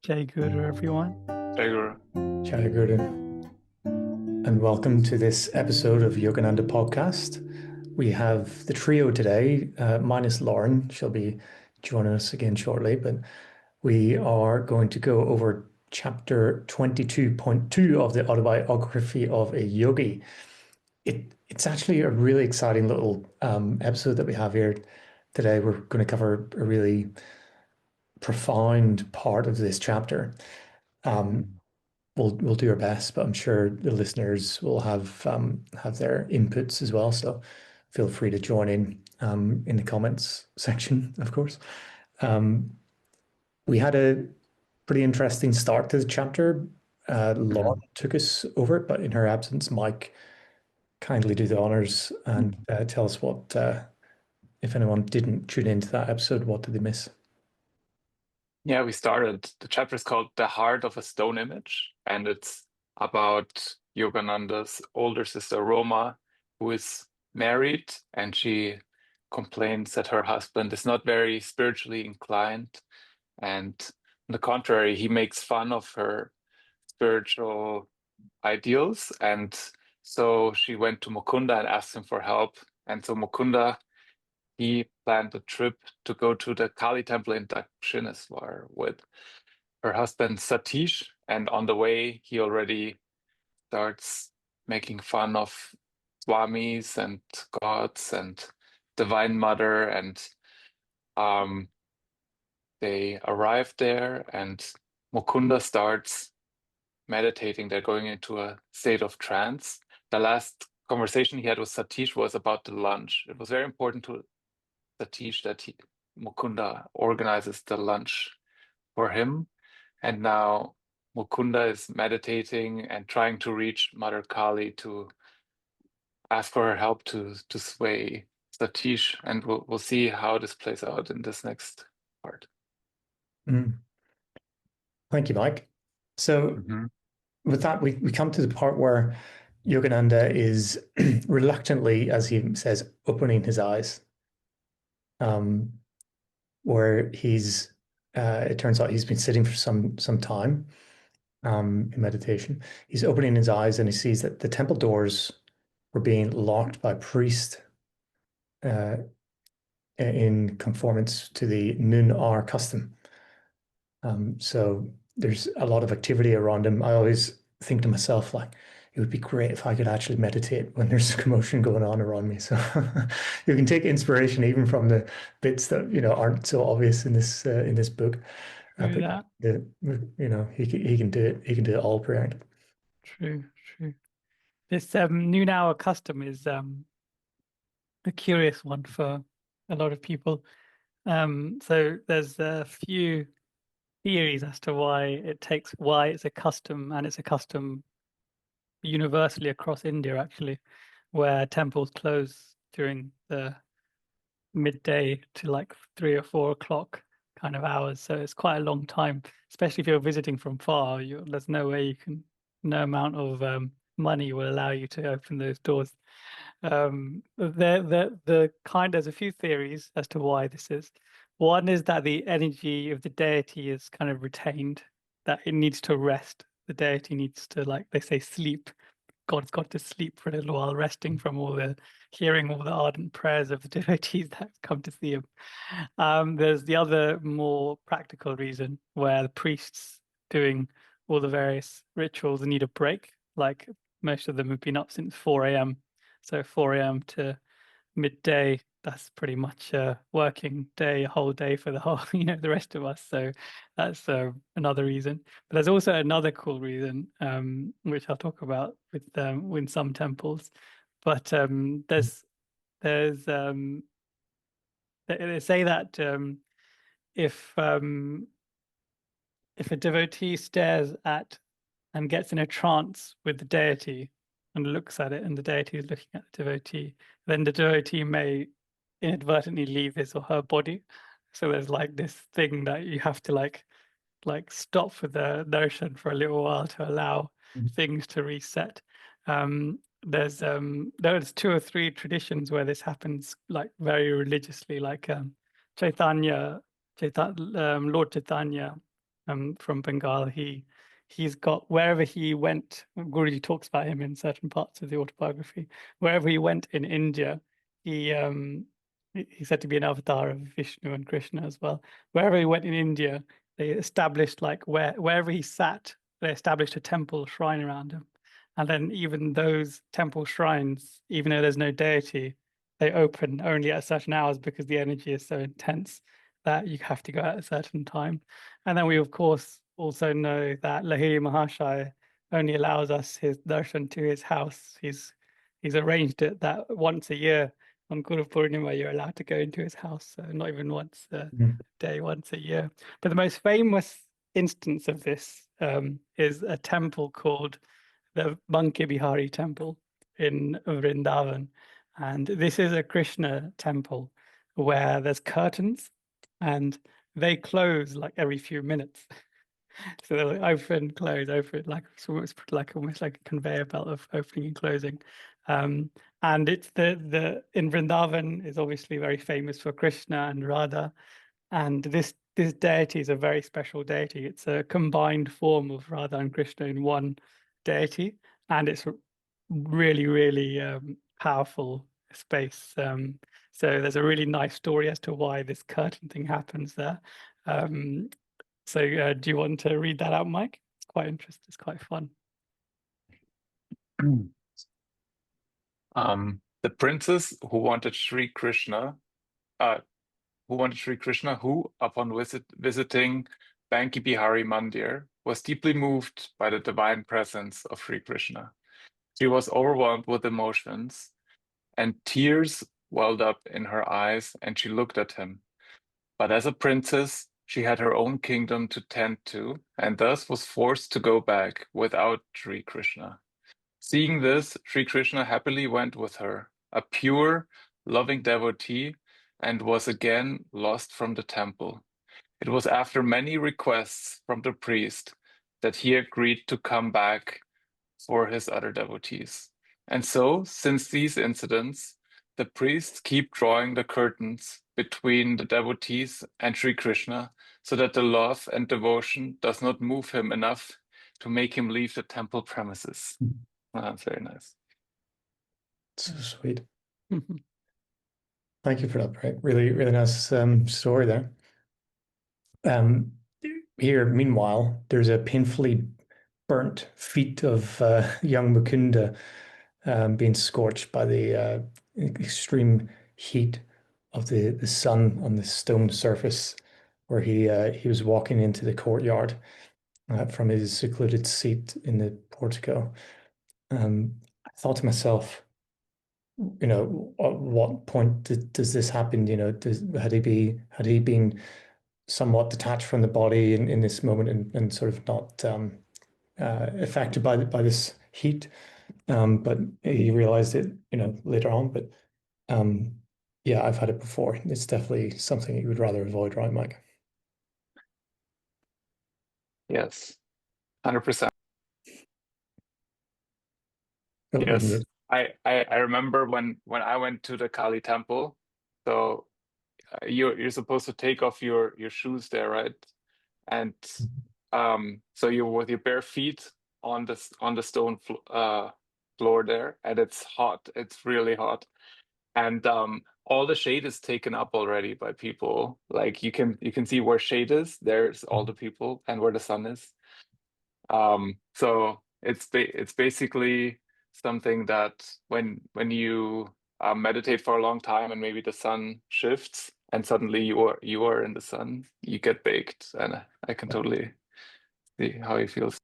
Jai Guru, everyone. Jai Guru. Jai Guru. And welcome to this episode of Yogananda Podcast. We have the trio today, minus Lauren. She'll be joining us again shortly, but we are going to go over chapter 22.2 of the Autobiography of a Yogi. It's actually a really exciting little episode that we have here today. We're going to cover a really profound part of this chapter. We'll do our best, but I'm sure the listeners will have their inputs as well. So feel free to join in the comments section, of course. We had a pretty interesting start to the chapter. Lauren took us over it, but in her absence, Mike kindly do the honors and tell us what, if anyone didn't tune into that episode, what did they miss? Yeah, we started. The chapter is called The Heart of a Stone Image, and it's about Yogananda's older sister Roma, who is married, and she complains that her husband is not very spiritually inclined. And on the contrary, he makes fun of her spiritual ideals. And so she went to Mukunda and asked him for help. And so Mukunda, he planned a trip to go to the Kali temple in Dakshineswar with her husband Satish. And on the way, he already starts making fun of swamis and gods and Divine Mother. And they arrive there, and Mukunda starts meditating. They're going into a state of trance. The last conversation he had with Satish was about the lunch. It was very important to Satish that Mukunda organizes the lunch for him. And now Mukunda is meditating and trying to reach Mother Kali to ask for her help to sway Satish. And we'll see how this plays out in this next part. Thank you, Mike. So with that, we come to the part where Yogananda is reluctantly, as he says, opening his eyes. Where he's, it turns out he's been sitting for some time in meditation. He's opening his eyes and he sees that the temple doors were being locked by a priest in conformance to the noon hour custom. So there's a lot of activity around him. I always think to myself, like, it would be great if I could actually meditate when there's a commotion going on around me. So you can take inspiration even from the bits that aren't so obvious in this book. But he can do it. He can do it all period. True. This noon hour custom is a curious one for a lot of people. So there's a few theories as to why it's a custom, and it's a custom universally across India, actually, where temples close during the midday to like 3 or 4 o'clock kind of hours. So it's quite a long time, especially if you're visiting from far. There's no way no amount of money will allow you to open those doors. There's a few theories as to why this is. One is that the energy of the deity is kind of retained, that it needs to rest. The deity needs to, like they say, sleep. God's got to sleep for a little while, resting from hearing all the ardent prayers of the devotees that come to see him. There's the other more practical reason, where the priests doing all the various rituals need a break. Like most of them have been up since 4 a.m. So 4 a.m. to midday, that's pretty much a working day, a whole day for the whole, the rest of us. So that's another reason. But there's also another cool reason, which I'll talk about with some temples. But they say that if a devotee stares at and gets in a trance with the deity and looks at it, and the deity is looking at the devotee, then the devotee may inadvertently leave his or her body. So there's like this thing that you have to like stop for the notion for a little while to allow things to reset. There's 2 or 3 traditions where this happens, like very religiously, like Lord Chaitanya from Bengal. He's got, wherever he went, Guruji talks about him in certain parts of the autobiography. Wherever he went in India, he's said to be an avatar of Vishnu and Krishna as well. Wherever he went in India, they established, like, wherever he sat, they established a temple shrine around him. And then even those temple shrines, even though there's no deity, they open only at certain hours because the energy is so intense that you have to go at a certain time. And then we, of course, also know that Lahiri Mahashaya only allows us his darshan to his house. He's arranged it that once a year on Guru Purnima, you're allowed to go into his house. So not even once a day, once a year. But the most famous instance of this is a temple called the Banke Bihari temple in Vrindavan. And this is a Krishna temple where there's curtains and they close like every few minutes. So they're like open, close, open, like almost like a conveyor belt of opening and closing. And it's the in Vrindavan is obviously very famous for Krishna and Radha. And this deity is a very special deity. It's a combined form of Radha and Krishna in one deity, and it's really, really powerful space. So there's a really nice story as to why this curtain thing happens there. So do you want to read that out, Mike? It's quite interesting. It's quite fun. The princess who wanted Sri Krishna, who, upon visiting Banki Bihari Mandir, was deeply moved by the divine presence of Sri Krishna. She was overwhelmed with emotions, and tears welled up in her eyes, and she looked at him. But as a princess, she had her own kingdom to tend to, and thus was forced to go back without Sri Krishna. Seeing this, Sri Krishna happily went with her, a pure, loving devotee, and was again lost from the temple. It was after many requests from the priest that he agreed to come back for his other devotees. And so, since these incidents, the priests keep drawing the curtains between the devotees and Sri Krishna so that the love and devotion does not move him enough to make him leave the temple premises. That's very nice. So sweet. Thank you for that, Brett. Really, really nice story there. Here, meanwhile, there's a painfully burnt feet of young Mukunda being scorched by the extreme heat of the sun on the stone surface, where he was walking into the courtyard from his secluded seat in the portico. I thought to myself, at what point does this happen? Had he been somewhat detached from the body in this moment and sort of not affected by this heat? But he realized it, later on. But yeah, I've had it before. It's definitely something you would rather avoid, right, Mike? Yes, 100%. Oh, Yes, I remember when I went to the Kali temple. So you're supposed to take off your shoes there, right? And so you're with your bare feet on the stone floor there, and it's hot. It's really hot, and all the shade is taken up already by people. Like you can see where shade is. There's all the people, and where the sun is. So it's basically something that when you meditate for a long time and maybe the sun shifts and suddenly you are in the sun, you get baked, and I can totally see how he feels.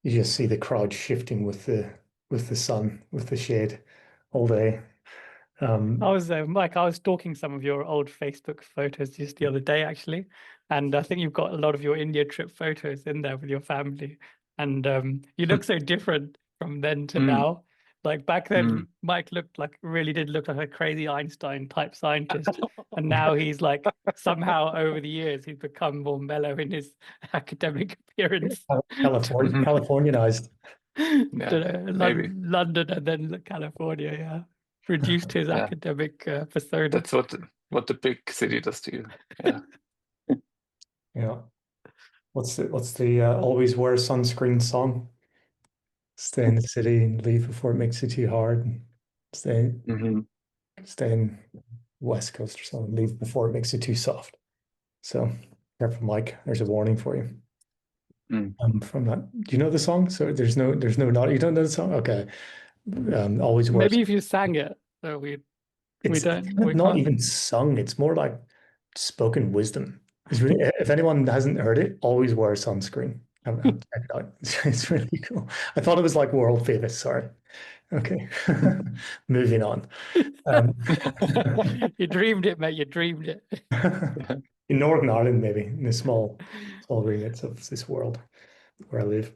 You just see the crowd shifting with the sun, with the shade all day. I was Mike, I was stalking some of your old Facebook photos just the other day, actually, and I think you've got a lot of your India trip photos in there with your family, and you look so different from then to now. Like back then, Mike really did look like a crazy Einstein type scientist, and now he's like somehow over the years he's become more mellow in his academic appearance. Californianized. Yeah, maybe. London and then California, yeah. Reduced his Yeah. academic persona. That's what the big city does to you. Yeah. Yeah. What's the always wear sunscreen song? Stay in the city and leave before it makes it too hard. And stay in West Coast or something. Leave before it makes it too soft. So careful, Mike. There's a warning for you. From that. Do you know the song? So there's no not. You don't know the song? Okay. Always wear. Maybe if you sang it, so we It's don't. kind of We not can't. even sung. It's more like spoken wisdom. It's really, if anyone hasn't heard it, always wear sunscreen. Check it out. It's really cool. I thought it was like world famous. Sorry. Okay. Moving on. You dreamed it, mate. You dreamed it. In Northern Ireland, maybe in the small remits of this world where I live.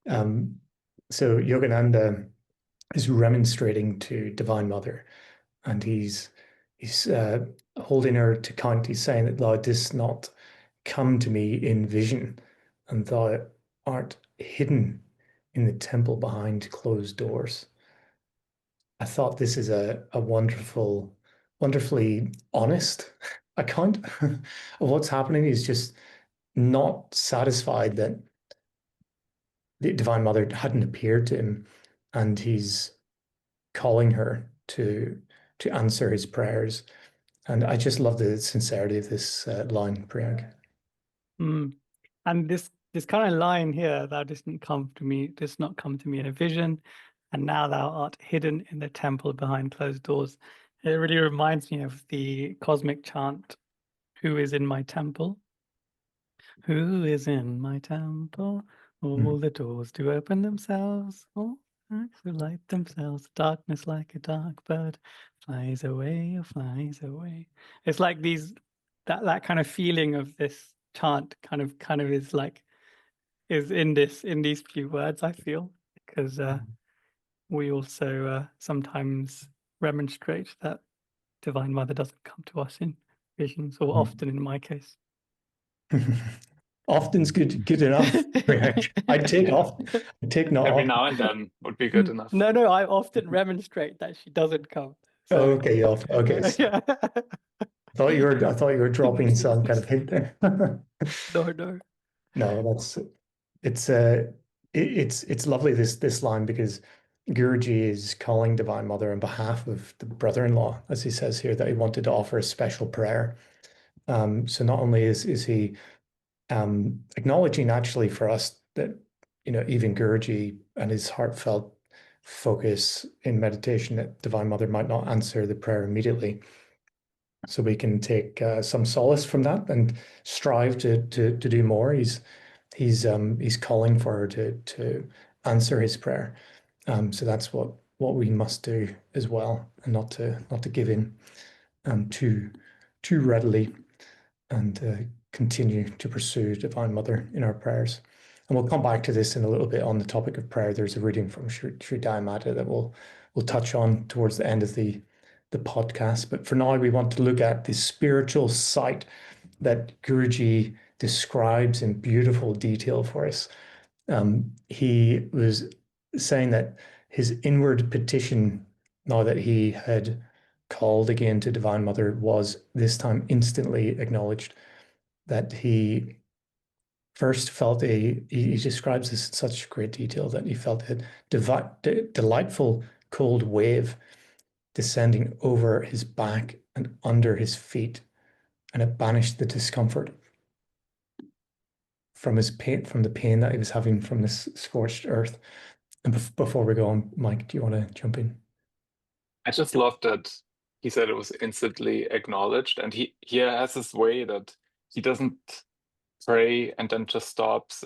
So Yogananda is remonstrating to Divine Mother, and he's holding her to account. He's saying that thou didst not come to me in vision, and thou art hidden in the temple behind closed doors. I thought this is a wonderfully honest account of what's happening. He's just not satisfied that the Divine Mother hadn't appeared to him, and he's calling her to answer his prayers. And I just love the sincerity of this line, Priyank. And this kind of line here, thou didst not come to me in a vision, and now thou art hidden in the temple behind closed doors. It really reminds me of the cosmic chant, who is in my temple? Who is in my temple? All the doors do open themselves, all acts will light themselves. Darkness like a dark bird flies away or flies away. It's like that kind of feeling of this chant kind of is in these few words, I feel, because we also sometimes remonstrate that Divine Mother doesn't come to us in visions, or often in my case. Often's good enough. I'd take not Every often. now and then would be good enough. No, I often remonstrate that she doesn't come. So. Oh, okay, okay. So Yeah. I thought you were dropping some kind of hint there. No, it's lovely this line, because Guruji is calling Divine Mother on behalf of the brother-in-law, as he says here, that he wanted to offer a special prayer. So not only is he acknowledging actually for us that, even Guruji and his heartfelt focus in meditation, that Divine Mother might not answer the prayer immediately. So we can take some solace from that and strive to do more. He's calling for her to answer his prayer. So that's what we must do as well, and not to give in too readily, and continue to pursue Divine Mother in our prayers. And we'll come back to this in a little bit on the topic of prayer. There's a reading from Sri Dayamata that we'll touch on towards the end of the podcast. But for now, we want to look at the spiritual sight that Guruji describes in beautiful detail for us. He was saying that his inward petition, now that he had called again to Divine Mother, was this time instantly acknowledged. That he first felt he describes this in such great detail, that he felt a delightful cold wave descending over his back and under his feet, and it banished the discomfort from the pain that he was having from this scorched earth. And before we go on, Mike, do you want to jump in? I just love that he said it was instantly acknowledged, and he has this way that he doesn't pray and then just stops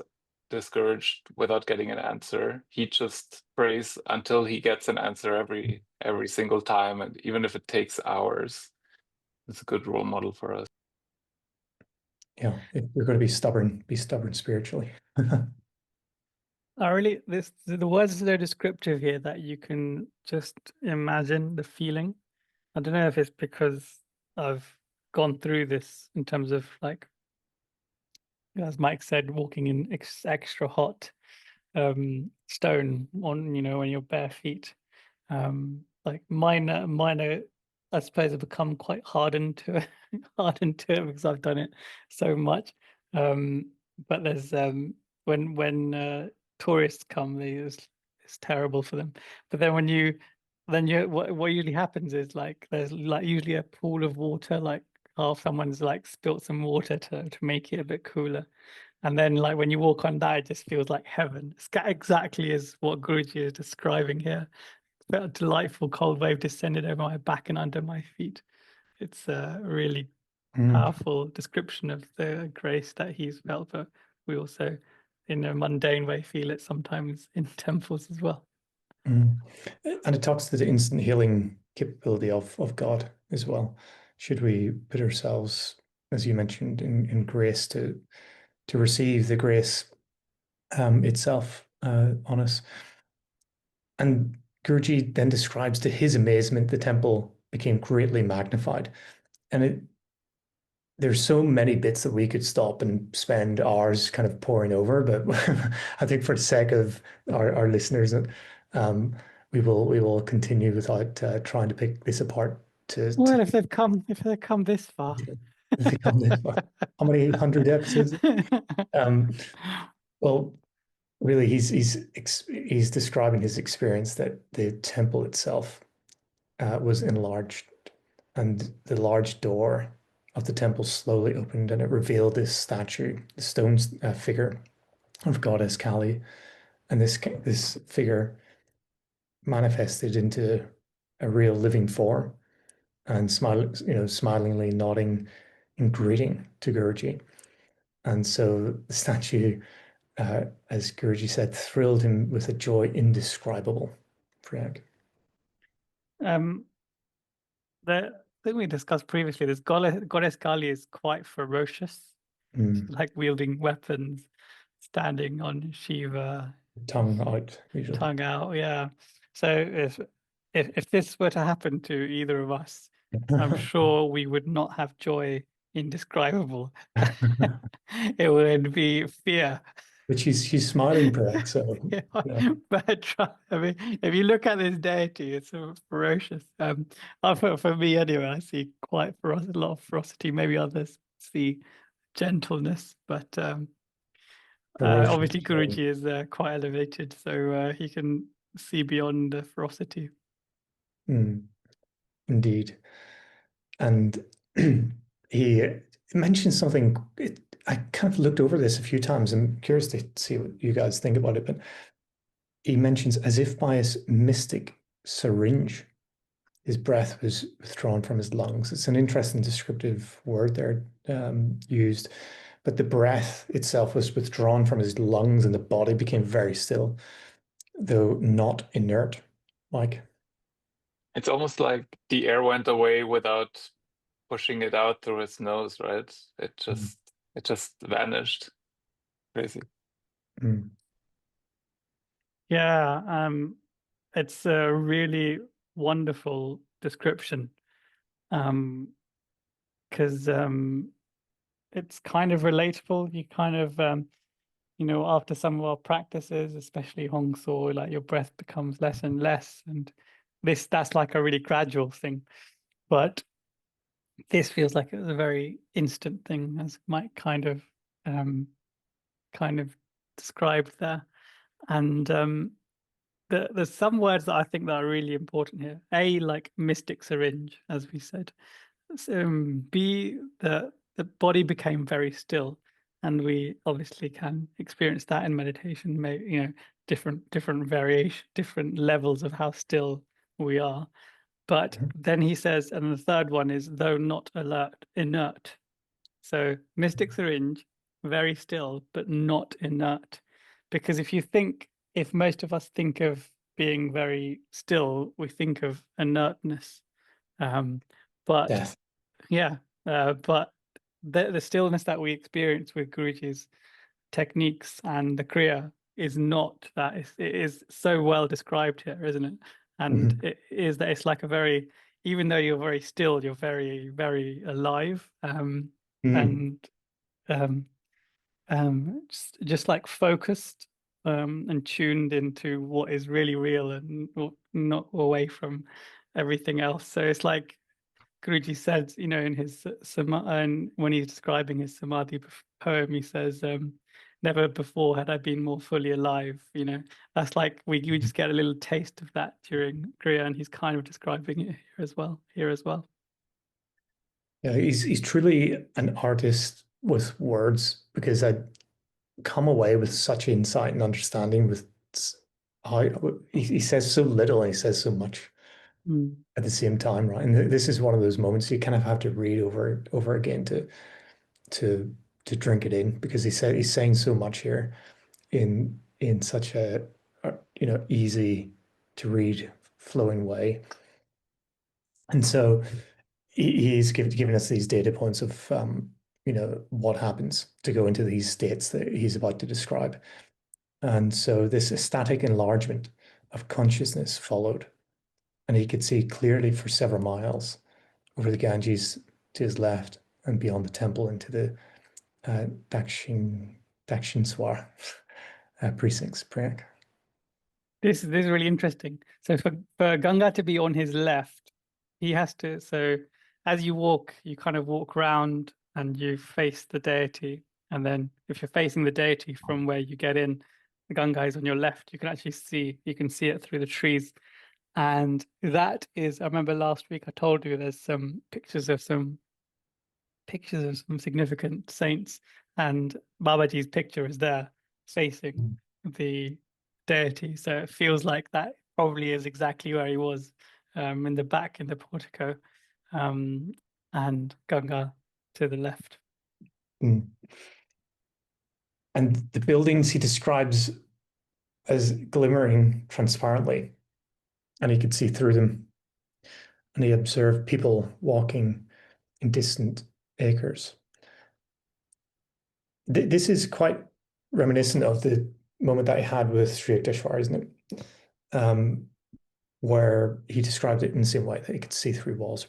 discouraged without getting an answer. He just prays until he gets an answer every single time, and even if it takes hours. It's a good role model for us. Yeah, if you're going to be stubborn spiritually. The words are so descriptive here that you can just imagine the feeling. I don't know if it's because I've gone through this in terms of, like, as Mike said, walking in extra hot stone on your bare feet. Like mine I suppose have become quite hardened to it because I've done it so much. but there's when tourists come, it's terrible for them. But then what usually happens is like there's like usually a pool of water, like half someone's like spilt some water to make it a bit cooler. And then like when you walk on that, it just feels like heaven. It's exactly as what Guruji is describing here. A delightful cold wave descended over my back and under my feet. It's a really powerful description of the grace that he's felt, but we also, in a mundane way, feel it sometimes in temples as well. And it talks to the instant healing capability of God as well. Should we put ourselves, as you mentioned, in grace to receive the grace itself on us? And Guruji then describes, to his amazement, the temple became greatly magnified. And there's so many bits that we could stop and spend hours kind of pouring over, but I think for the sake of our listeners, we will continue without trying to pick this apart. Well, if they've come this far, if they come this far, how many 100 episodes? Well, really, he's describing his experience that the temple itself was enlarged, and the large door of the temple slowly opened, and it revealed this statue, the stone figure of goddess Kali, and this figure manifested into a real living form and smilingly nodding in greeting to Guruji. And so the statue, as Guruji said, thrilled him with a joy indescribable. Priyak. The thing we discussed previously, this goddess Kali is quite ferocious, like wielding weapons, standing on Shiva, tongue out, usually. Tongue out, yeah. So if this were to happen to either of us, I'm sure we would not have joy indescribable. It would be fear. But she's smiling, Priyak. So yeah. But I mean, if you look at this deity, it's so ferocious. For me anyway, I see quite a lot of ferocity. Maybe others see gentleness, but obviously Guruji is quite elevated, so he can see beyond the ferocity. Indeed. And he mentioned something. I kind of looked over this a few times. I'm curious to see what you guys think about it, but he mentions, as if by a mystic syringe, his breath was withdrawn from his lungs. It's an interesting descriptive word there used, but the breath itself was withdrawn from his lungs and the body became very still, though not inert. Like, it's almost like the air went away without pushing it out through his nose, right? It just vanished. Crazy. Yeah, it's a really wonderful description, because it's kind of relatable. You kind of after some of our practices, especially Hong So, like your breath becomes less and less, and that's like a really gradual thing. But this feels like it was a very instant thing, as Mike kind of described there. And there's some words that I think that are really important here. A, like mystic syringe, as we said. B, the body became very still, and we obviously can experience that in meditation. Maybe different variation, different levels of how still we are. But then he says, and the third one is, though not inert. So mystic syringe, very still, but not inert. Because if most of us think of being very still, we think of inertness. But death. Yeah, but the stillness that we experience with Guruji's techniques and the Kriya is not that. It is so well described here, isn't it? And it is that it's like even though you're very still, you're very, very alive. And just like focused and tuned into what is really real and not away from everything else. So it's like Guruji said, in his and when he's describing his Samadhi poem, he says, never before had I been more fully alive. You know, that's like we just get a little taste of that during Kriya, and he's kind of describing it here as well. Yeah, he's truly an artist with words, because I come away with such insight and understanding with how he says so little and he says so much Mm. at the same time, right? And this is one of those moments you kind of have to read over again to drink it in, because he's saying so much here in such a easy to read, flowing way. And so he's given us these data points of what happens to go into these states that he's about to describe. And so this ecstatic enlargement of consciousness followed, and he could see clearly for several miles over the Ganges to his left and beyond the temple into the Dakshineswar precincts. Priyank. This is really interesting. So for Ganga to be on his left, he has to. So as you walk, you kind of walk round and you face the deity. And then if you're facing the deity from where you get in, the Ganga is on your left. You can see it through the trees. And that is, I remember last week I told you there's some pictures of some significant saints, and Babaji's picture is there facing the deity. So it feels like that probably is exactly where he was, in the back in the portico, and Ganga to the left. Mm. And the buildings he describes as glimmering transparently, and he could see through them. And he observed people walking in distant acres. This is quite reminiscent of the moment that I had with Sri Yukteswar, isn't it? Where he described it in the same way, that he could see through walls.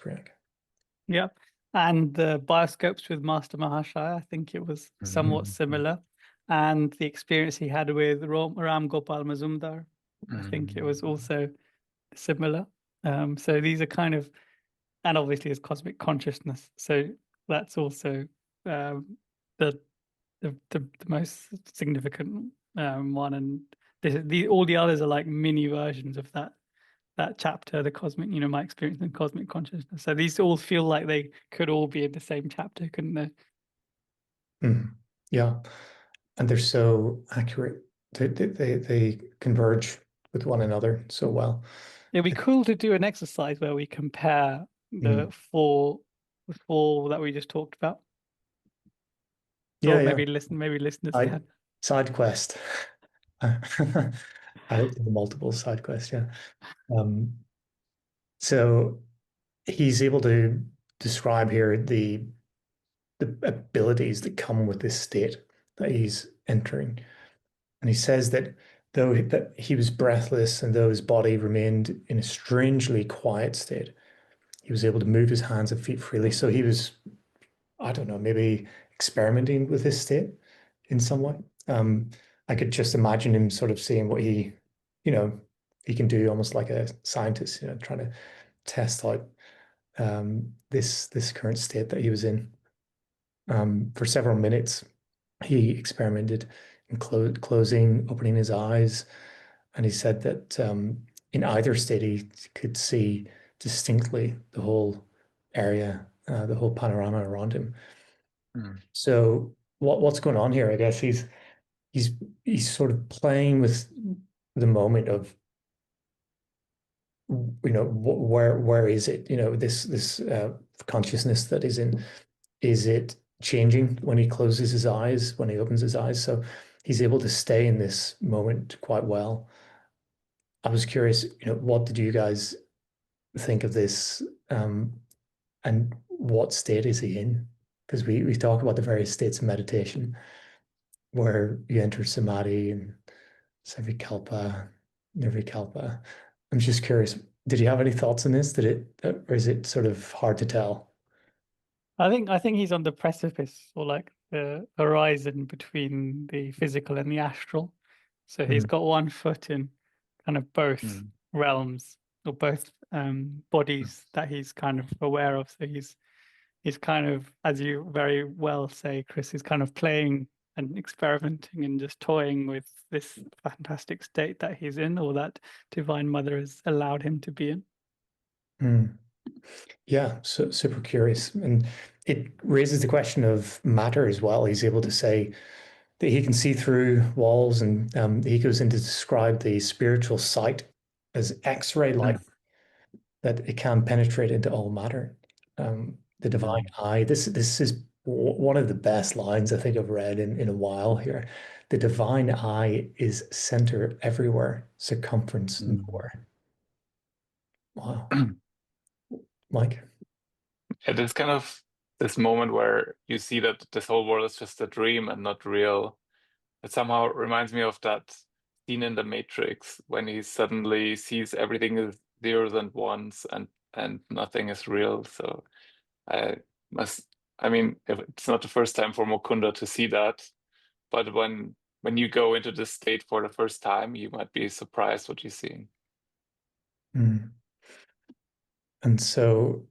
Yeah. And the bioscopes with Master Mahashaya, I think it was somewhat similar. And the experience he had with Ram Gopal Mazumdar, I think it was also similar. So these are kind of, and obviously it's cosmic consciousness. So that's also the most significant one. And all the others are like mini versions of that chapter, the cosmic, my experience in cosmic consciousness. So these all feel like they could all be in the same chapter, couldn't they? Yeah, and they're so accurate. They converge with one another so well. It'd be cool to do an exercise where we compare the four that we just talked about. Yeah, or maybe listeners can. Side quest. I looked at the multiple side quest. Yeah. So he's able to describe here the abilities that come with this state that he's entering. And he says that though he was breathless and though his body remained in a strangely quiet state, he was able to move his hands and feet freely. So he was, I don't know, maybe experimenting with this state in some way. I could just imagine him sort of seeing what he can do, almost like a scientist, trying to test out this current state that he was in. For several minutes, he experimented in closing, opening his eyes, and he said that in either state he could see distinctly the whole area, the whole panorama around him. So what's going on here? I guess he's sort of playing with the moment of where is it? This consciousness that is in. Is it changing when he closes his eyes, when he opens his eyes? So he's able to stay in this moment quite well. I was curious, what did you guys think of this, and what state is he in? Because we talk about the various states of meditation where you enter Samadhi and Savikalpa, Nirvikalpa. I'm just curious, did you have any thoughts on this? Or is it sort of hard to tell? I think he's on the precipice, or like the horizon between the physical and the astral. So he's got one foot in kind of both realms, or both bodies that he's kind of aware of. So he's kind of, as you very well say, Chris, he's kind of playing and experimenting and just toying with this fantastic state that he's in, or that Divine Mother has allowed him to be in. Yeah, so super curious. And it raises the question of matter as well. He's able to say that he can see through walls, and he goes in to describe the spiritual sight as X-ray light, that it can penetrate into all matter. The divine eye. This is one of the best lines I think I've read in a while here. The divine eye is center everywhere, circumference nowhere. Wow. Mike? It is kind of this moment where you see that this whole world is just a dream and not real. It somehow reminds me of that scene in The Matrix when he suddenly sees everything is zeros and ones and nothing is real. So I I mean, if it's not the first time for Mukunda to see that, but when you go into this state for the first time, you might be surprised what you're seeing. And so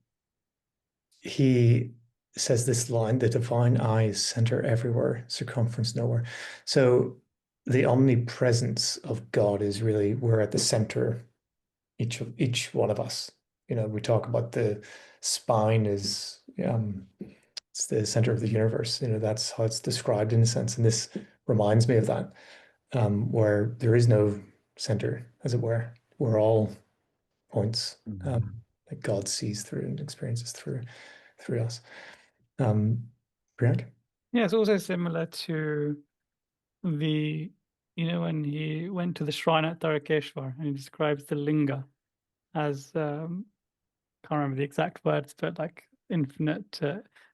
he says this line, the divine eye is center everywhere, circumference nowhere. So the omnipresence of God is really, we're at the center, each one of us. You know, we talk about the spine is it's the center of the universe. You know, that's how it's described in a sense. And this reminds me of that, where there is no center, as it were. We're all points that God sees through and experiences through us. Priyank? Yeah, it's also similar to the, when he went to the shrine at Tarakeshwar, and he describes the linga as, can't remember the exact words, but like infinite.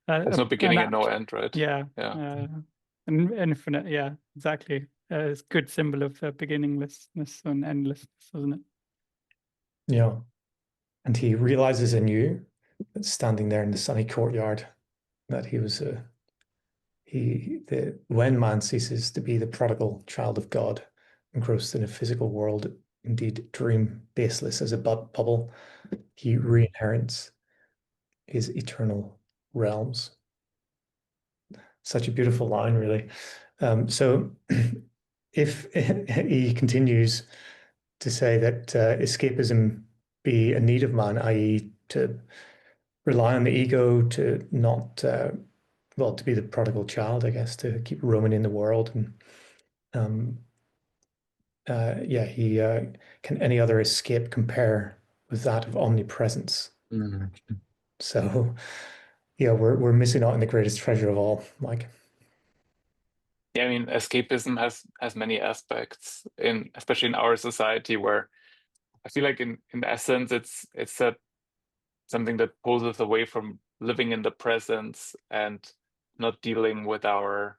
There's no beginning and no end, right? Yeah. Yeah. Infinite. Yeah, exactly. It's a good symbol of beginninglessness and endlessness, isn't it? Yeah. And he realizes anew, standing there in the sunny courtyard, that he was when man ceases to be the prodigal child of God, engrossed in a physical world, indeed dream baseless as a bubble, he re-inherits his eternal realms. Such a beautiful line, really. So if he continues to say that escapism be a need of man, i.e., to rely on the ego, to not, well, to be the prodigal child, I guess, to keep roaming in the world. And yeah, he can any other escape compare with that of omnipresence? So, yeah, we're missing out on the greatest treasure of all, Mike. Yeah, I mean, escapism has many aspects especially in our society, where I feel like in essence it's something that pulls us away from living in the presence and not dealing with our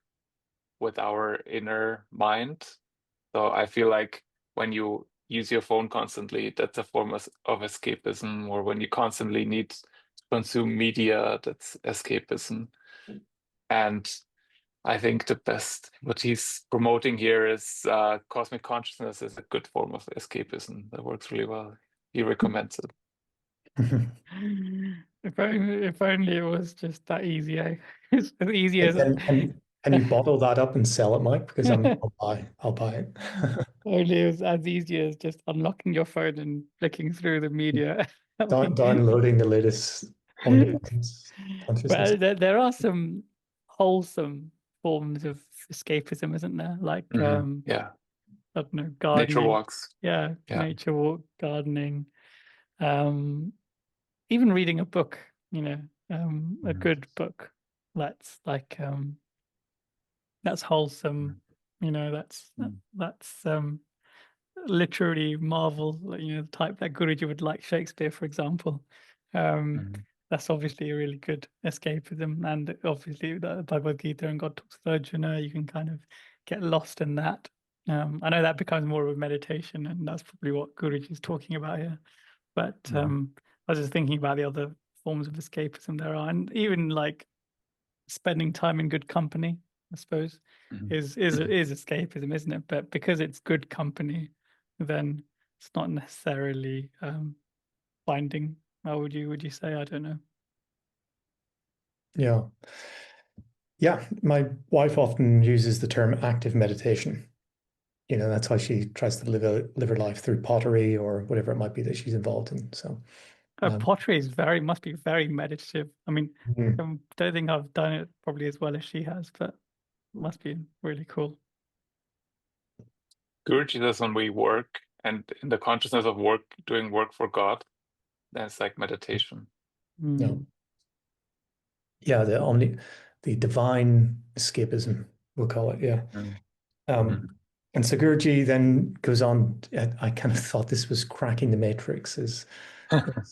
inner mind. So I feel like when you use your phone constantly, that's a form of escapism, or when you constantly need to consume media, that's escapism. And I think the best what he's promoting here is cosmic consciousness is a good form of escapism that works really well. He recommends it. If only it was just that easy, eh? It's as easy as Can you bottle that up and sell it, Mike? Because I'll buy it. only it was as easy as just unlocking your phone and flicking through the media. Downloading the latest omnipresence consciousness. But there are some wholesome forms of escapism, isn't there? Like Yeah, I don't know, nature gardening. walks. Yeah, nature walk, gardening. Even reading a book, a good book. That's like that's wholesome. That's literary marvel, like, the type that Guruji would like Shakespeare, for example. That's obviously a really good escapism, and obviously the Bhagavad Gita and God talks to Arjuna, you can kind of get lost in that. I know that becomes more of a meditation, and that's probably what Guruji is talking about here. But I was just thinking about the other forms of escapism there are, and even like spending time in good company, I suppose, is escapism, isn't it? But because it's good company, then it's not necessarily binding. How would you say? I don't know. Yeah. Yeah, my wife often uses the term active meditation. That's why she tries to live her life through pottery or whatever it might be that she's involved in. So, Pottery is must be very meditative. I mean, I don't think I've done it probably as well as she has, but it must be really cool. Guruji says when we work and in the consciousness of work, doing work for God, that's like meditation. no. Yeah, the divine escapism, we'll call it. Yeah. And so Guruji then goes on. I kind of thought this was cracking the matrix as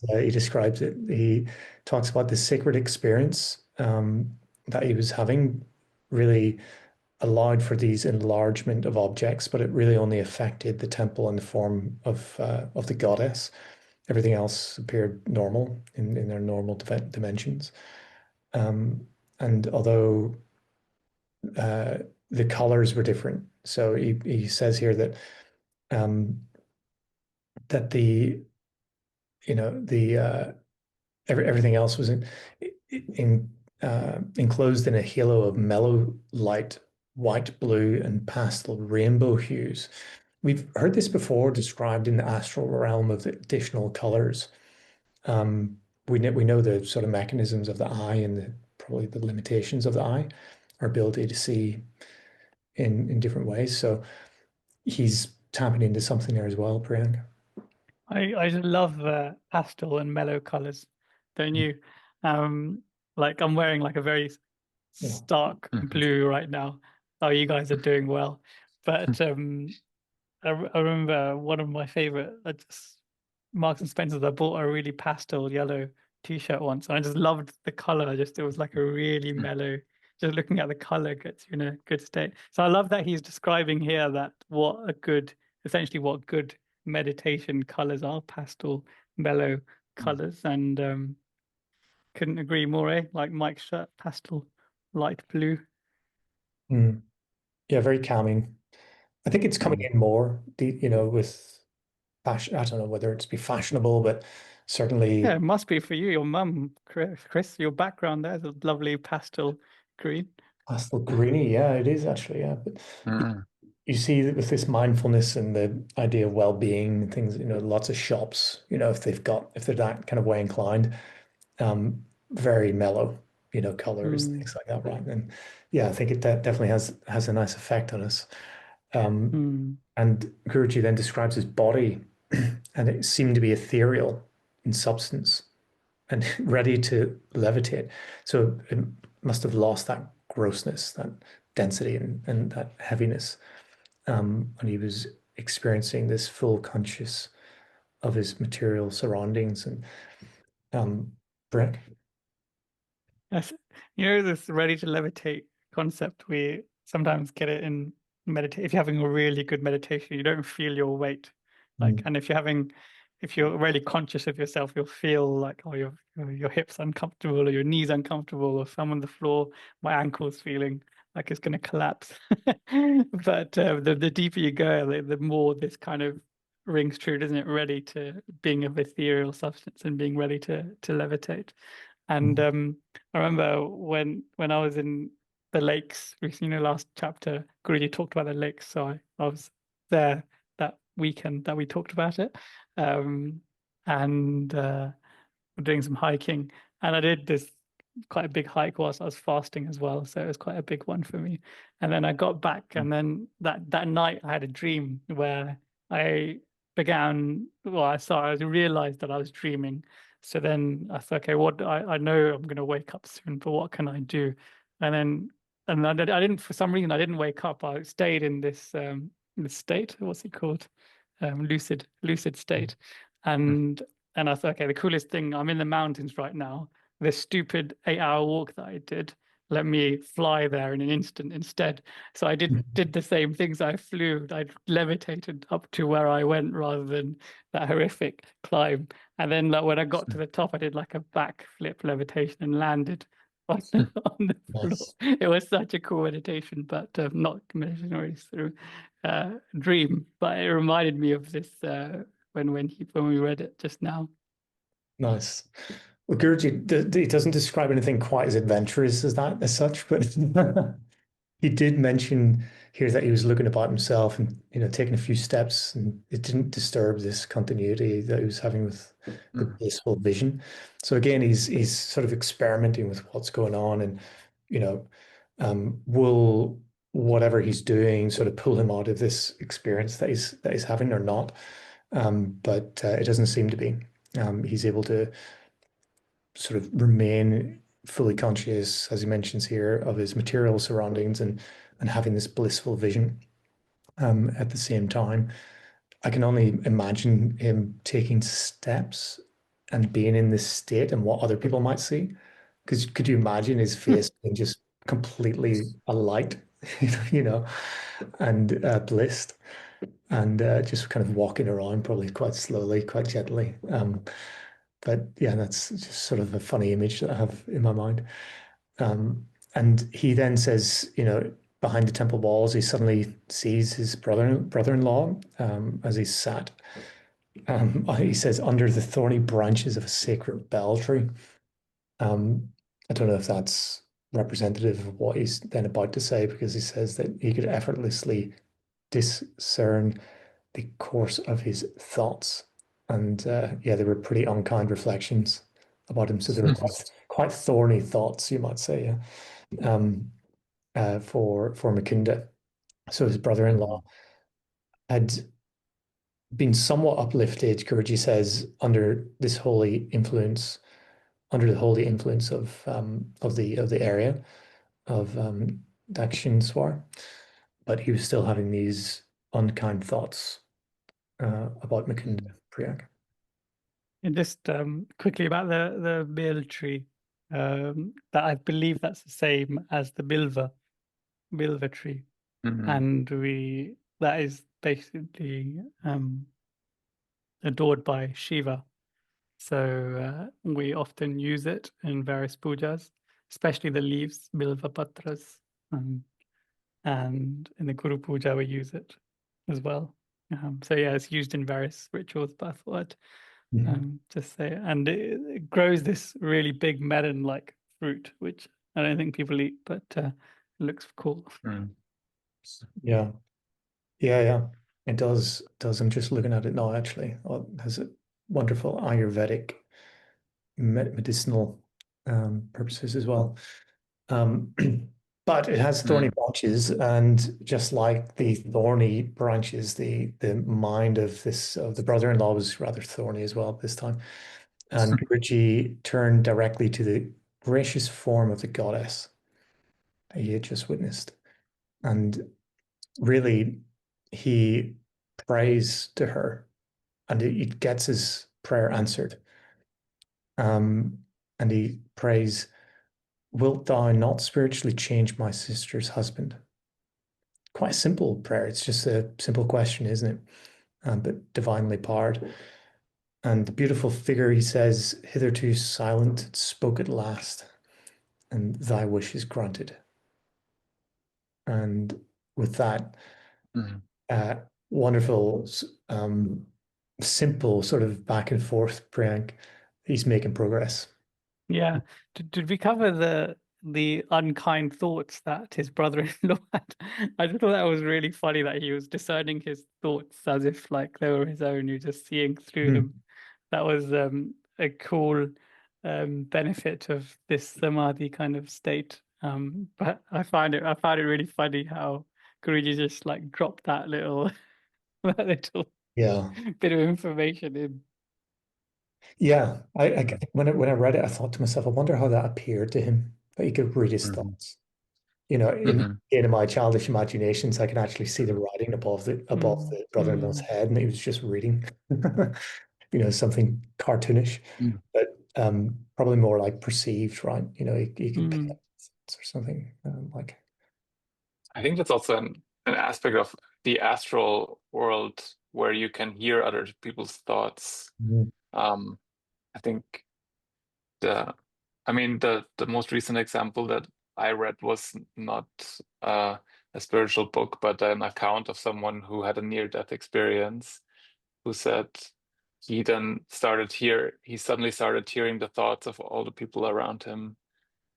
he describes it. He talks about the sacred experience that he was having really allowed for these enlargement of objects, but it really only affected the temple and the form of the goddess. Everything else appeared normal in their normal dimensions. And although the colors were different, so he says here that that the everything else was enclosed in a halo of mellow light, white, blue, and pastel rainbow hues. We've heard this before described in the astral realm of additional colors. We know the sort of mechanisms of the eye and probably the limitations of the eye, our ability to see in different ways. So he's tapping into something there as well, Priyanka. I just love pastel and mellow colors, don't you? Like I'm wearing like a very stark blue right now. Oh, you guys are doing well. But I remember one of my favorite Marks and Spencer's. I bought a really pastel yellow t-shirt once, and I just loved the color. It was like a really mellow. Just looking at the color gets you in a good state. So I love that he's describing here that essentially what good meditation colors are, pastel, mellow colors, and couldn't agree more. Like Mike's shirt, pastel, light blue. Yeah, very calming. I think it's coming in more, with fashion. I don't know whether it's be fashionable, but certainly. Yeah, it must be for you. Your mum, Chris, your background there's a lovely pastel green. Pastel greeny, yeah, it is actually, yeah. But you see that with this mindfulness and the idea of well-being and things, lots of shops, if they're that kind of way inclined, very mellow, colors, things like that, right? And yeah, I think it definitely has a nice effect on us. And Guruji then describes his body, and it seemed to be ethereal in substance and ready to levitate. So it must have lost that grossness, that density, and that heaviness. And he was experiencing this full conscious of his material surroundings. And Brett? Yes. This ready to levitate concept, we sometimes get it in meditate. If you're having a really good meditation, you don't feel your weight. And if you're really conscious of yourself, you'll feel like, oh, your hips uncomfortable or your knees uncomfortable, or if I'm on the floor, my ankle's feeling like it's going to collapse. But the deeper you go, the more this kind of rings true, doesn't it? Ready to being of ethereal substance and being ready to levitate. And I remember when I was in the lakes recently, last chapter, Guruji talked about the lakes. So I was there that weekend that we talked about it. And doing some hiking. And I did this quite a big hike whilst I was fasting as well. So it was quite a big one for me. And then I got back, and then that night I had a dream where I I realized that I was dreaming. So then I thought, okay, I know I'm going to wake up soon, but what can I do? And I didn't, for some reason, I didn't wake up. I stayed in this state. What's it called? Lucid state. And I thought, okay, the coolest thing, I'm in the mountains right now. This stupid 8-hour walk that I did, let me fly there in an instant instead. So I did the same things. I flew, I levitated up to where I went rather than that horrific climb. And then when I got to the top, I did like a backflip levitation and landed on the floor. It was such a cool meditation, but not meditation or through dream. But it reminded me of this when we read it just now. Nice. Well, Guruji, he doesn't describe anything quite as adventurous as that, as such, but he did mention here that he was looking about himself and taking a few steps, and it didn't disturb this continuity that he was having with the Mm. blissful vision. So again, he's sort of experimenting with what's going on, and you know, will whatever he's doing sort of pull him out of this experience that he's having or not? But it doesn't seem to be. He's able to sort of remain fully conscious, as he mentions here, of his material surroundings and having this blissful vision at the same time. I can only imagine him taking steps and being in this state and what other people might see. Because could you imagine his face being just completely alight, you know, and blissed, and just kind of walking around, probably quite slowly, quite gently. But yeah, that's just sort of a funny image that I have in my mind. And he then says, behind the temple walls, he suddenly sees his brother-in-law as he's sat. He says, under the thorny branches of a sacred bell tree. I don't know if that's representative of what he's then about to say, because he says that he could effortlessly discern the course of his thoughts. And yeah, they were pretty unkind reflections about him. So they were quite thorny thoughts, you might say, yeah, for Mukunda. So his brother-in-law had been somewhat uplifted, Guruji says, under the holy influence of the area of Dakshineswar, but he was still having these unkind thoughts about Mukunda, Priyank. And just quickly about the bil tree, that I believe that's the same as the bilva tree, and that is basically adored by Shiva. So we often use it in various pujas, especially the leaves, bilva patras, and in the Guru Puja we use it as well. So yeah, it's used in various rituals, but I thought just say it. And it grows this really big melon-like fruit, which I don't think people eat, but it looks cool. Yeah. It does. I'm just looking at it now, actually. It has a wonderful Ayurvedic medicinal purposes as well. But it has thorny branches, and just like the thorny branches, the mind of the brother-in-law was rather thorny as well this time. And Guruji turned directly to the gracious form of the goddess that he had just witnessed. And really, he prays to her, and he gets his prayer answered. And he prays, "Wilt thou not spiritually change my sister's husband?" Quite a simple prayer. It's just a simple question, isn't it? But divinely powered. And the beautiful figure, he says, hitherto silent, spoke at last, and thy wish is granted. And with that, wonderful, simple sort of back and forth, Priyank, he's making progress. Yeah. Did we cover the unkind thoughts that his brother-in-law had? I just thought that was really funny that he was discerning his thoughts as if like they were his own. You're just seeing through them. That was a cool benefit of this Samadhi kind of state. But I found it really funny how Guruji just like dropped that little that little bit of information in. Yeah, when I read it, I thought to myself, I wonder how that appeared to him, that he could read his thoughts. In my childish imaginations, I can actually see the writing above the brother-in-law's head, and he was just reading, something cartoonish, but probably more like perceived, right? He could pick up or something like. I think that's also an aspect of the astral world where you can hear other people's thoughts. I think the most recent example that I read was not a spiritual book, but an account of someone who had a near-death experience, who said he suddenly started hearing the thoughts of all the people around him.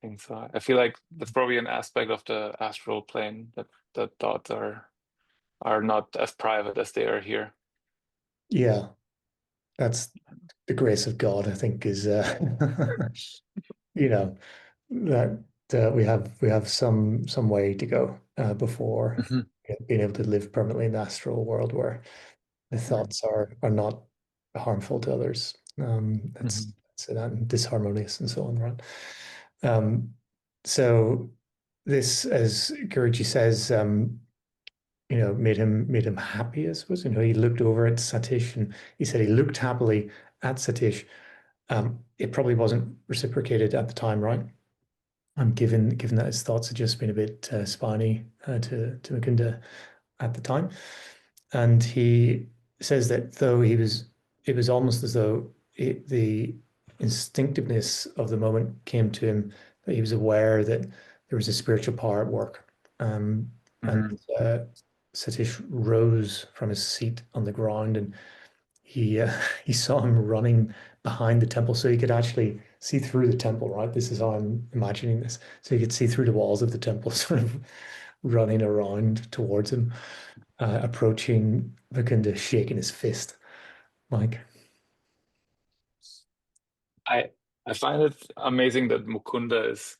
And so I feel like that's probably an aspect of the astral plane, that thoughts are not as private as they are here. Yeah, that's the grace of God, I think, is you know, that we have some way to go before Mhm. being able to live permanently in the astral world where the thoughts are not harmful to others. Mhm. That's disharmonious and so on, right? So this, as Guruji says, made him happy, I suppose. He looked over at Satish and he said he looked happily at Satish. It probably wasn't reciprocated at the time, right? Given that his thoughts had just been a bit spiny to Mukunda at the time. And he says that it was almost as though the instinctiveness of the moment came to him, that he was aware that there was a spiritual power at work. And Mhm. Satish rose from his seat on the ground, and he saw him running behind the temple, so he could actually see through the temple. Right, this is how I'm imagining this. So he could see through the walls of the temple, sort of running around towards him, approaching Mukunda, shaking his fist, like. I I find it amazing that Mukunda is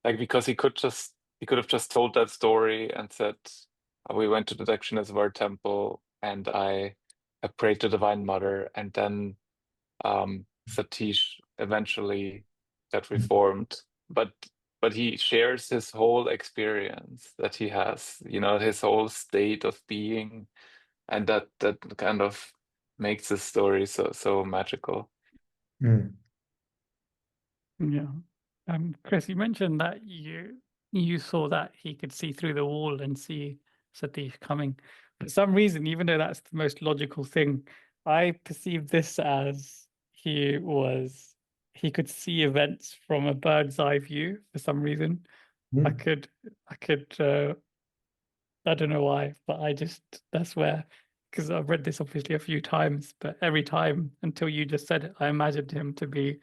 like, because he could have just told that story and said, we went to the Dakshineshwar temple and I prayed to Divine Mother, and then Satish eventually got reformed. But he shares his whole experience that he has, his whole state of being, and that kind of makes the story so magical. Mm. Yeah. Chris, you mentioned that you saw that he could see through the wall and see Satish coming. For some reason, even though that's the most logical thing, I perceive this as he could see events from a bird's eye view for some reason. I Mm. could I don't know why, but that's where, because I've read this obviously a few times, but every time until you just said it, I imagined him to be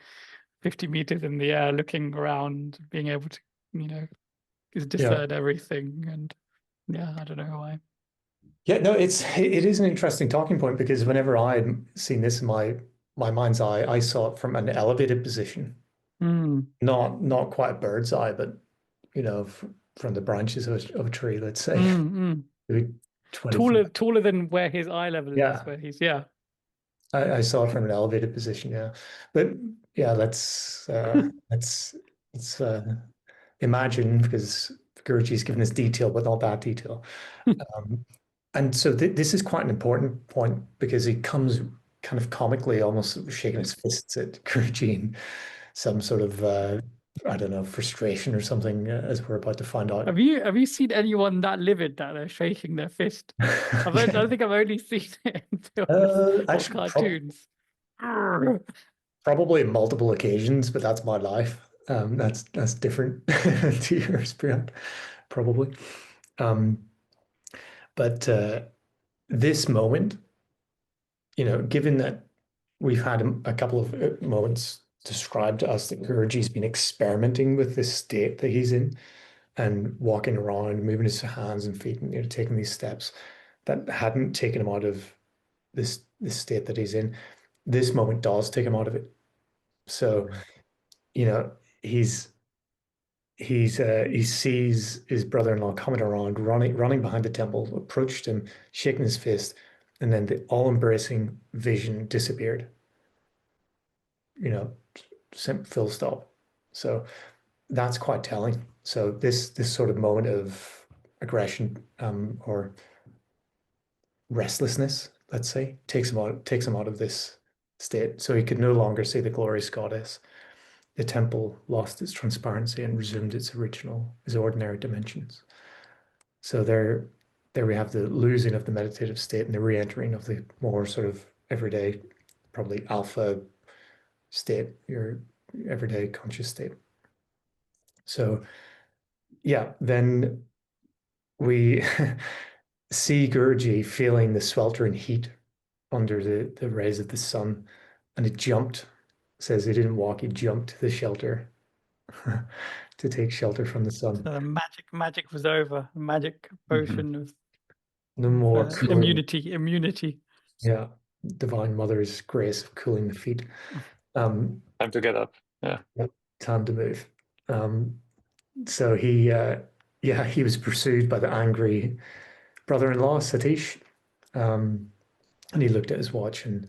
50 meters in the air, looking around, being able to, just Yeah. discern everything. And yeah, I don't know why. Yeah, no, it is an interesting talking point, because whenever I'd seen this in my mind's eye, I saw it from an elevated position, Mm, not quite a bird's eye, but from the branches of a tree, let's say, mm. maybe 20 feet. Taller than where his eye level is, Yeah, where he's, yeah. I saw it from an elevated position. Yeah, but yeah, let's imagine, because Guruji's given us detail, but not that detail. Um, and so this is quite an important point, because he comes kind of comically, almost shaking his fists at Guruji in some sort of I don't know, frustration or something, as we're about to find out. Have you seen anyone that livid that they're shaking their fist? I Yeah. don't think I've only seen it in films or Actually, cartoons. Arrgh. probably multiple occasions, but that's my life. That's different to yours, Brian, probably. Um, but this moment, given that we've had a couple of moments described to us that Guruji's been experimenting with this state that he's in, and walking around, moving his hands and feet, and taking these steps that hadn't taken him out of this state that he's in. This moment does take him out of it. So, you know, he's he sees his brother-in-law coming around, running behind the temple, approached him, shaking his fist, and then the all-embracing vision disappeared. Full stop. So that's quite telling. So this sort of moment of aggression, or restlessness, let's say, takes him out of this state. So he could no longer see the glorious goddess. The temple lost its transparency and resumed its ordinary dimensions. So there we have the losing of the meditative state and the re-entering of the more sort of everyday, probably alpha state, your everyday conscious state. So yeah, then we see Gurji feeling the sweltering heat under the rays of the sun, and it jumped. Says he didn't walk, he jumped to the shelter to take shelter from the sun. So the magic was over. The magic potion of No more cooling. immunity. Yeah, Divine Mother's grace of cooling the feet. Time to get up. Yeah. Time to move. So he was pursued by the angry brother-in-law, Satish. And he looked at his watch, and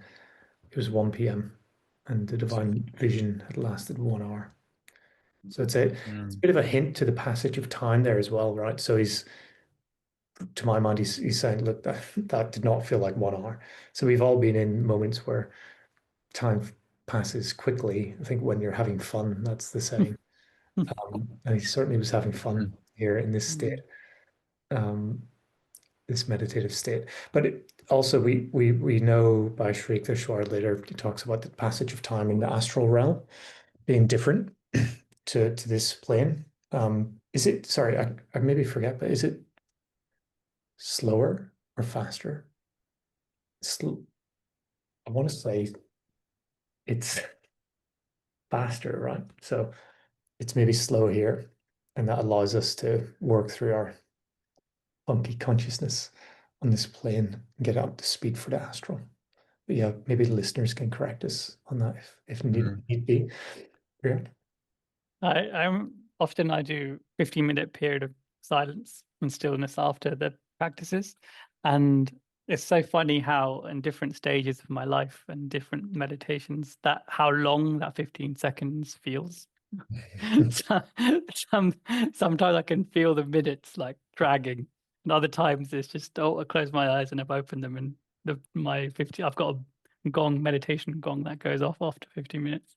it was 1 p.m. and the divine vision had lasted 1 hour. So it's a bit of a hint to the passage of time there as well, right? So he's, to my mind, he's saying, look, that did not feel like 1 hour. So we've all been in moments where time passes quickly. I think when you're having fun, that's the saying. And he certainly was having fun here in this state, this meditative state. But also, we know by Sri Yukteswar later, he talks about the passage of time in the astral realm being different to this plane. Is it, sorry, I maybe forget, but is it slower or faster? I want to say it's faster, right? So it's maybe slow here, and that allows us to work through our funky consciousness on this plane and get up to speed for the astral. But yeah, maybe the listeners can correct us on that if need be. Yeah. I do 15-minute period of silence and stillness after the practices, and it's so funny how in different stages of my life and different meditations that how long that 15 seconds feels. Sometimes I can feel the minutes like dragging, and other times it's just I close my eyes and I've opened them, and I've got a meditation gong that goes off after 15 minutes,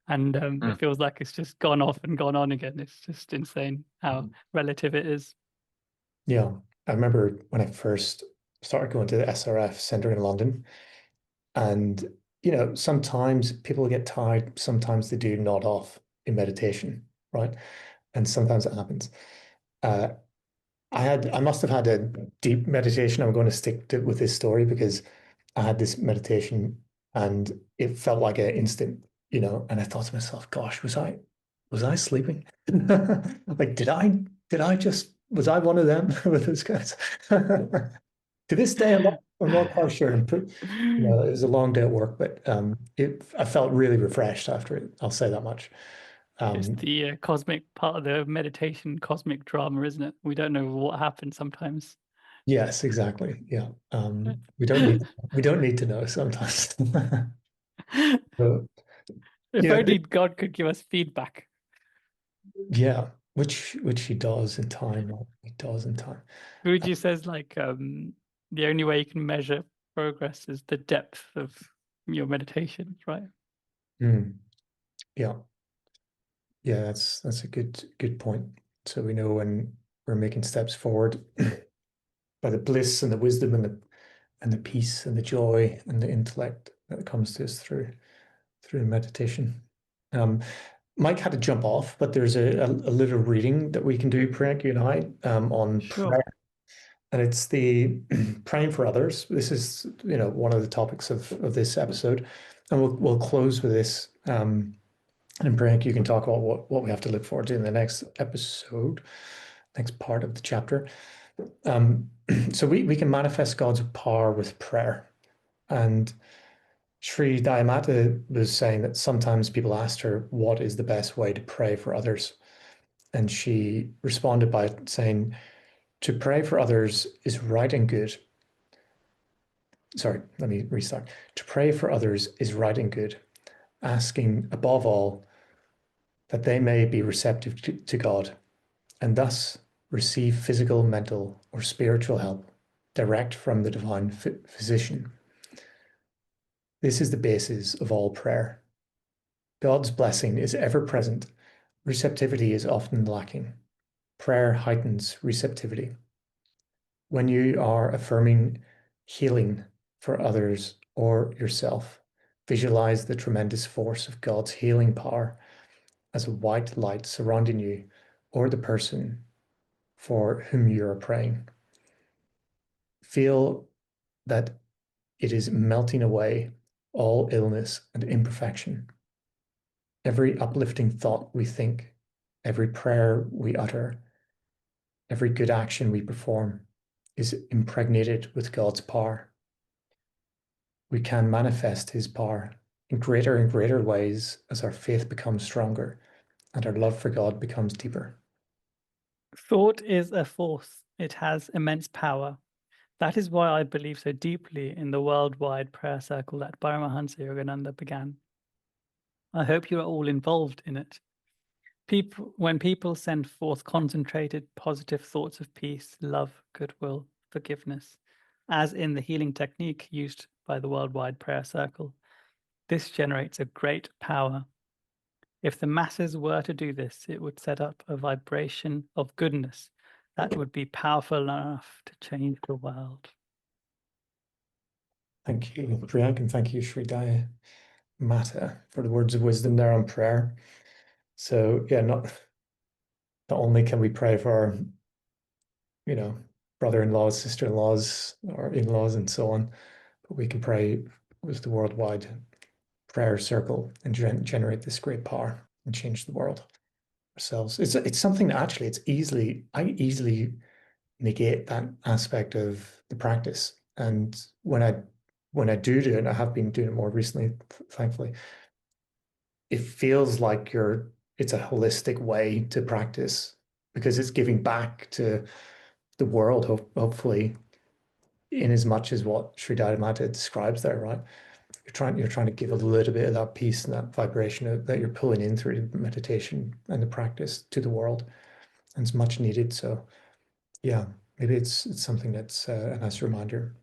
and it feels like it's just gone off and gone on again. It's just insane how relative it is. Yeah, I remember when I first started going to the SRF Centre in London, and sometimes people get tired, sometimes they do nod off in meditation, right? And sometimes it happens. I must have had a deep meditation. I'm going to stick with this story because I had this meditation and it felt like an instant, and I thought to myself, gosh, was I sleeping? Like, was I one of them with those guys? To this day, I'm not quite sure. It was a long day at work, but I felt really refreshed after it. I'll say that much. It's the cosmic part of the meditation, cosmic drama, isn't it? We don't know what happens sometimes. Yes, exactly. Yeah. We don't need to know sometimes. So, If only God could give us feedback. Yeah, which he does in time. He does in time. Guruji says like the only way you can measure progress is the depth of your meditation, right? Yeah. Yeah, that's a good point. So we know when we're making steps forward by the bliss and the wisdom and the peace and the joy and the intellect that comes to us through meditation. Mike had to jump off, but there's a little reading that we can do, Priyank, you and I, on prayer. And it's the praying for others. This is, one of the topics of this episode. And we'll close with this. And Priyank, you can talk about what we have to look forward to in the next episode, next part of the chapter. So we can manifest God's power with prayer. And Sri Dayamata was saying that sometimes people asked her, what is the best way to pray for others? And she responded by saying, to pray for others is right and good. Sorry, let me restart. To pray for others is right and good, asking above all that they may be receptive to God and thus receive physical, mental, or spiritual help direct from the divine physician. This is the basis of all prayer. God's blessing is ever present. Receptivity is often lacking. Prayer heightens receptivity. When you are affirming healing for others or yourself, visualize the tremendous force of God's healing power as a white light surrounding you or the person for whom you are praying. Feel that It is melting away all illness and imperfection. Every uplifting thought we think, every prayer we utter, every good action we perform is impregnated with God's power. We can manifest his power in greater and greater ways as our faith becomes stronger and our love for God becomes deeper. Thought is a force. It has immense power. That is why I believe so deeply in the worldwide prayer circle that Paramahansa Yogananda began. I hope you are all involved in it. When people send forth concentrated, positive thoughts of peace, love, goodwill, forgiveness, as in the healing technique used by the worldwide prayer circle, this generates a great power. If the masses were to do this, it would set up a vibration of goodness that would be powerful enough to change the world. Thank you, Priyank, and thank you, Sri Daya Mata, for the words of wisdom there on prayer. So yeah, not only can we pray for our, brother-in-laws, sister-in-laws, or in-laws, and so on, but we can pray with the worldwide prayer circle and generate this great power and change the world ourselves. It's something that actually I easily negate that aspect of the practice. And when I do it, and I have been doing it more recently, thankfully, it feels like it's a holistic way to practice because it's giving back to the world, hopefully, in as much as what Sri Dharmata describes there, right? You're trying to give a little bit of that peace and that vibration that you're pulling in through the meditation and the practice to the world, and it's much needed. So yeah, maybe it's something that's a nice reminder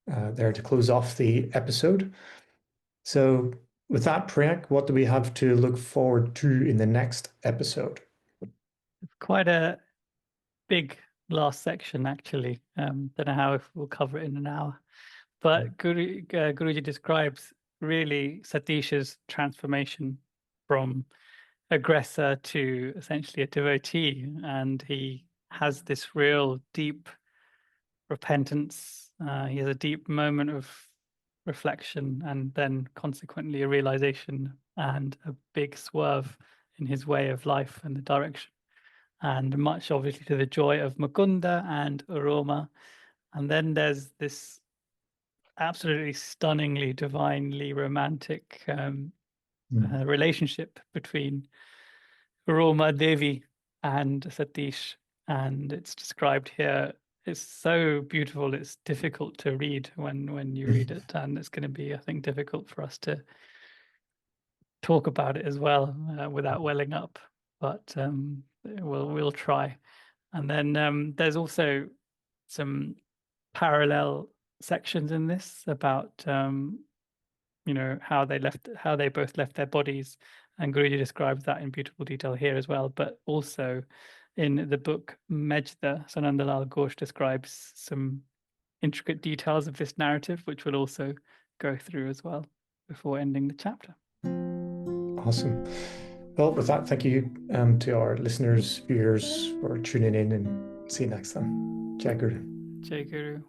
there to close off the episode. So with that, Priyank, what do we have to look forward to in the next episode? It's quite a big last section, actually. Don't know how we'll cover it in an hour. But Guruji describes really Satish's transformation from aggressor to essentially a devotee. And he has this real deep repentance. He has a deep moment of reflection and then consequently a realization and a big swerve in his way of life and the direction. And much obviously to the joy of Mukunda and Aroma. And then there's this absolutely stunningly, divinely romantic relationship between Aroma Devi and Satish. And it's described here. It's so beautiful. It's difficult to read when you read it. And it's going to be, I think, difficult for us to talk about it as well without welling up. But we'll try. And then there's also some parallel sections in this about how they both left their bodies, and Guruji describes that in beautiful detail here as well. But also in the book Mejda, Sanandalal Ghosh describes some intricate details of this narrative, which we'll also go through as well before ending the chapter. Awesome. Well, with that, thank you to our listeners, viewers for tuning in, and see you next time. Jai Guru. Jai Guru.